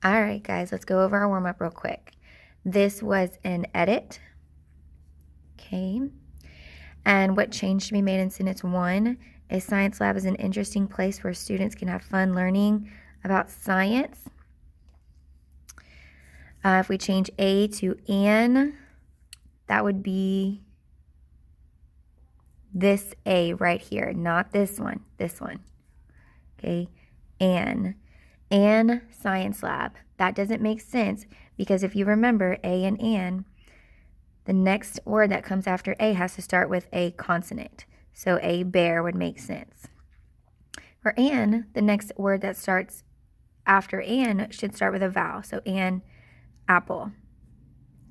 All right, guys, let's go over our warm-up real quick. This was an edit, okay? And what change should be made in sentence 1? A science lab is an interesting place where students can have fun learning about science. If we change A to an, that would be this A right here, not this one, okay? An science lab. That doesn't make sense because if you remember A and an, the next word that comes after A has to start with a consonant. So a bear would make sense. For an, the next word that starts after an should start with a vowel. So an apple.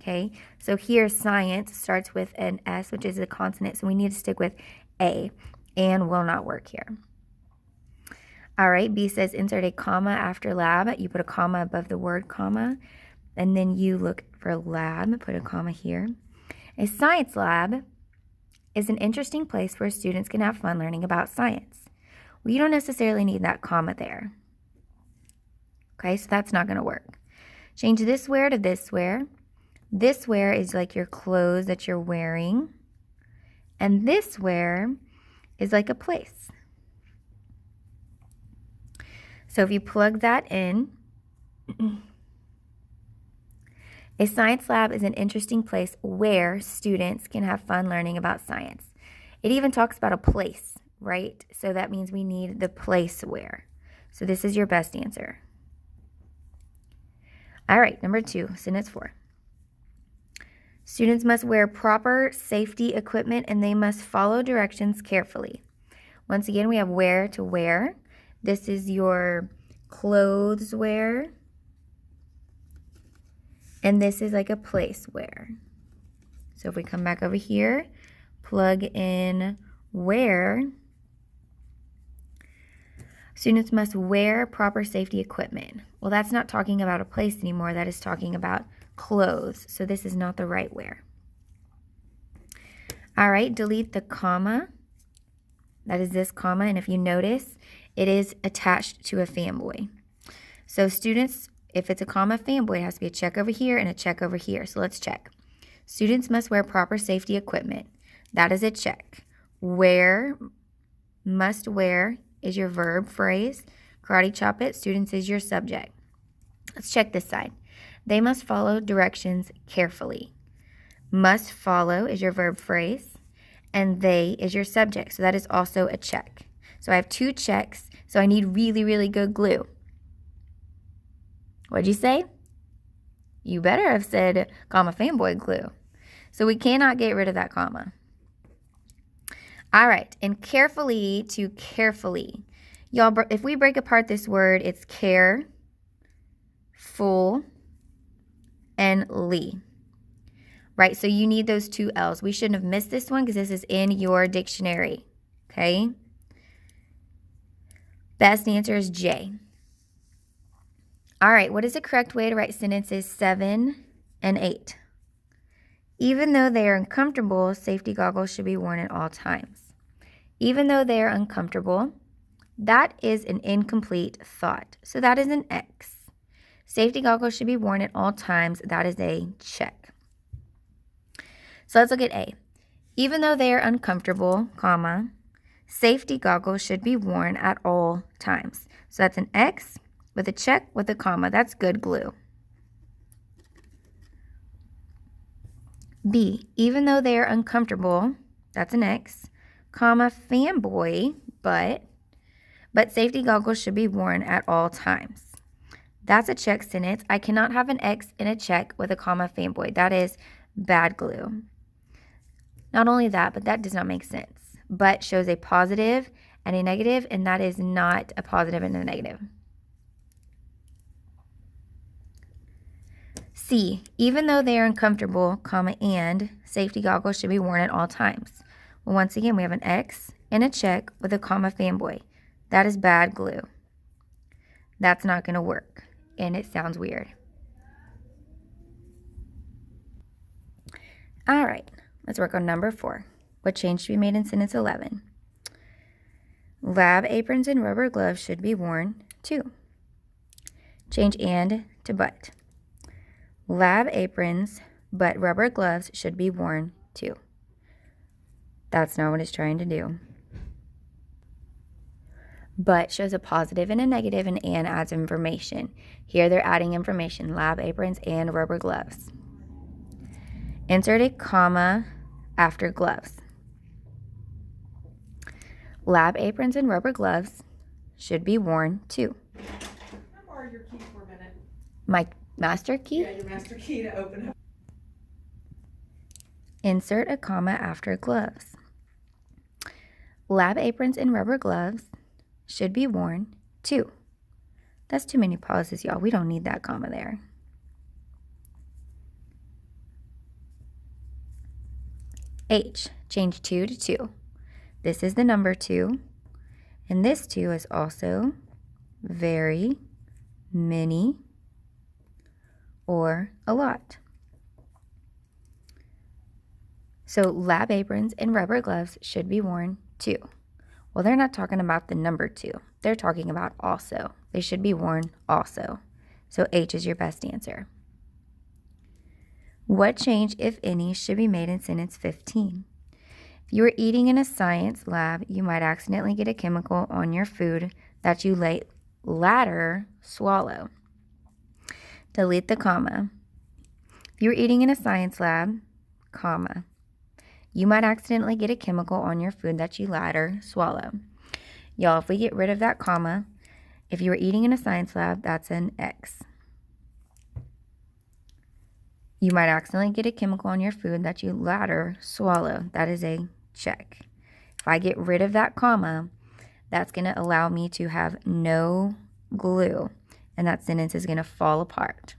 Okay, so here science starts with an S, which is a consonant, so we need to stick with A. And will not work here. All right, B says insert a comma after lab. You put a comma above the word comma, and then you look for lab, put a comma here. A science lab is an interesting place where students can have fun learning about science. Well, you don't necessarily need that comma there. Okay, so that's not going to work. Change this where to this where. This where is like your clothes that you're wearing. And this where is like a place. So if you plug that in, a science lab is an interesting place where students can have fun learning about science. It even talks about a place, right? So that means we need the place where. So this is your best answer. All right, number 2, sentence 4. Students must wear proper safety equipment and they must follow directions carefully. Once again, we have where to wear. This is your clothes wear. And this is like a place where. So if we come back over here, plug in where. Students must wear proper safety equipment. Well, that's not talking about a place anymore. That is talking about clothes. So this is not the right where. All right, delete the comma. That is this comma. And if you notice, it is attached to a fanboy. So students, if it's a comma fanboy, it has to be a check over here and a check over here. So let's check. Students must wear proper safety equipment. That is a check. Wear, must wear is your verb phrase. Karate chop it, students is your subject. Let's check this side. They must follow directions carefully. Must follow is your verb phrase. And they is your subject. So that is also a check. So I have 2 checks. So I need really, really good glue. What'd you say? You better have said comma fanboy glue. So we cannot get rid of that comma. All right, and carefully to carefully. Y'all, if we break apart this word, it's care, full, and ly. Right, so you need those 2 L's. We shouldn't have missed this one because this is in your dictionary, okay? Best answer is J. All right, what is the correct way to write sentences 7 and 8? Even though they are uncomfortable, safety goggles should be worn at all times. Even though they are uncomfortable, that is an incomplete thought. So that is an X. Safety goggles should be worn at all times. That is a check. So let's look at A. Even though they are uncomfortable, comma, safety goggles should be worn at all times. So that's an X with a check with a comma. That's good glue. B, even though they are uncomfortable, that's an X, comma, fanboy, but safety goggles should be worn at all times. That's a check sentence. I cannot have an X in a check with a comma, fanboy. That is bad glue. Not only that, but that does not make sense. But shows a positive and a negative, and that is not a positive and a negative. C, even though they are uncomfortable, comma, and safety goggles should be worn at all times. Well, once again, we have an X and a check with a comma, fanboy. That is bad glue. That's not going to work, and it sounds weird. All right, let's work on number 4. What change should be made in sentence 11? Lab aprons and rubber gloves should be worn too. Change and to but. Lab aprons, but rubber gloves should be worn too. That's not what it's trying to do. But shows a positive and a negative, and adds information. Here they're adding information, lab aprons and rubber gloves. Insert a comma after gloves. Lab aprons and rubber gloves should be worn too. Can I borrow your key for a minute? My master key? Yeah, your master key to open up. Insert a comma after gloves. Lab aprons and rubber gloves should be worn too. That's too many pauses, y'all. We don't need that comma there. H, change 2 to 2. This is the number 2, and this 2 is also very, many, or a lot. So lab aprons and rubber gloves should be worn too. Well, they're not talking about the number 2. They're talking about also. They should be worn also. So H is your best answer. What change, if any, should be made in sentence 15? If you were eating in a science lab, you might accidentally get a chemical on your food that you later swallow. Delete the comma. If you were eating in a science lab, comma, you might accidentally get a chemical on your food that you later swallow. Y'all, if we get rid of that comma, if you were eating in a science lab, that's an X. You might accidentally get a chemical on your food that you later swallow. That is a check. If I get rid of that comma, that's going to allow me to have no glue, and that sentence is going to fall apart.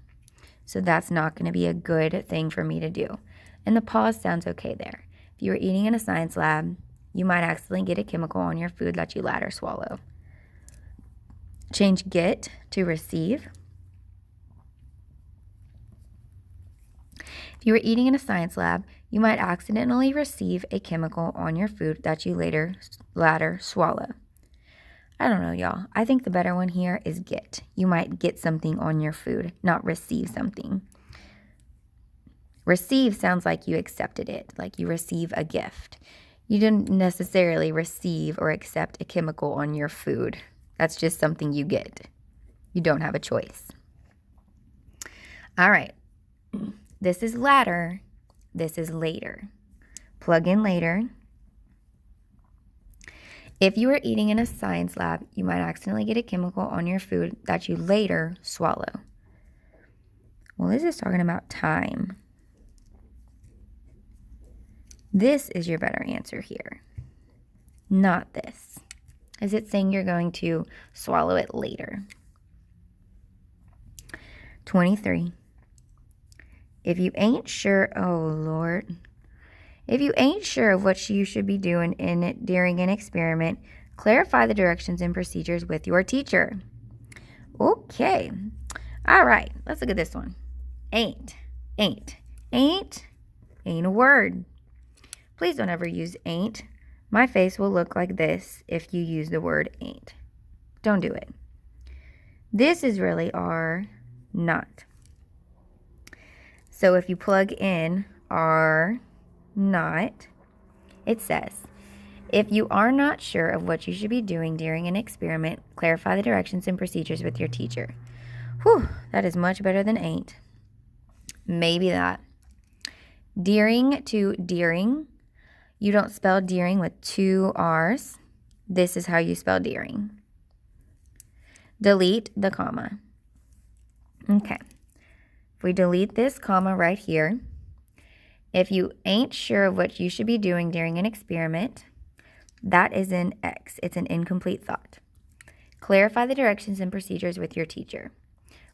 So that's not going to be a good thing for me to do. And the pause sounds okay there. If you were eating in a science lab, you might accidentally get a chemical on your food that you later swallow. Change get to receive. If you were eating in a science lab, you might accidentally receive a chemical on your food that you later swallow. I don't know, y'all. I think the better one here is get. You might get something on your food, not receive something. Receive sounds like you accepted it, like you receive a gift. You didn't necessarily receive or accept a chemical on your food. That's just something you get. You don't have a choice. All right. This is latter. This is later. Plug in later. If you were eating in a science lab, you might accidentally get a chemical on your food that you later swallow. Well, this is talking about time. This is your better answer here, not this. Is it saying you're going to swallow it later? 23. If you ain't sure, oh Lord. If you ain't sure of what you should be doing in it during an experiment, clarify the directions and procedures with your teacher. Okay. All right, let's look at this one. Ain't a word. Please don't ever use ain't. My face will look like this if you use the word ain't. Don't do it. This is really are not. So if you plug in are not, it says, if you are not sure of what you should be doing during an experiment, clarify the directions and procedures with your teacher. Whew, that is much better than ain't. Maybe that. During to deering. You don't spell deering with 2 R's. This is how you spell deering. Delete the comma. Okay. If we delete this comma right here, if you ain't sure of what you should be doing during an experiment, that is an X. It's an incomplete thought. Clarify the directions and procedures with your teacher.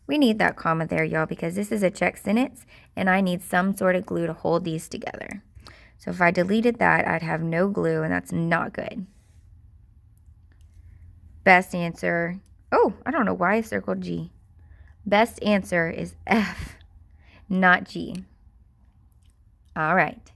We need that comma there, y'all, because this is a check sentence, and I need some sort of glue to hold these together. So if I deleted that, I'd have no glue, and that's not good. Best answer. Oh, I don't know why I circled G. Best answer is F, not G. All right.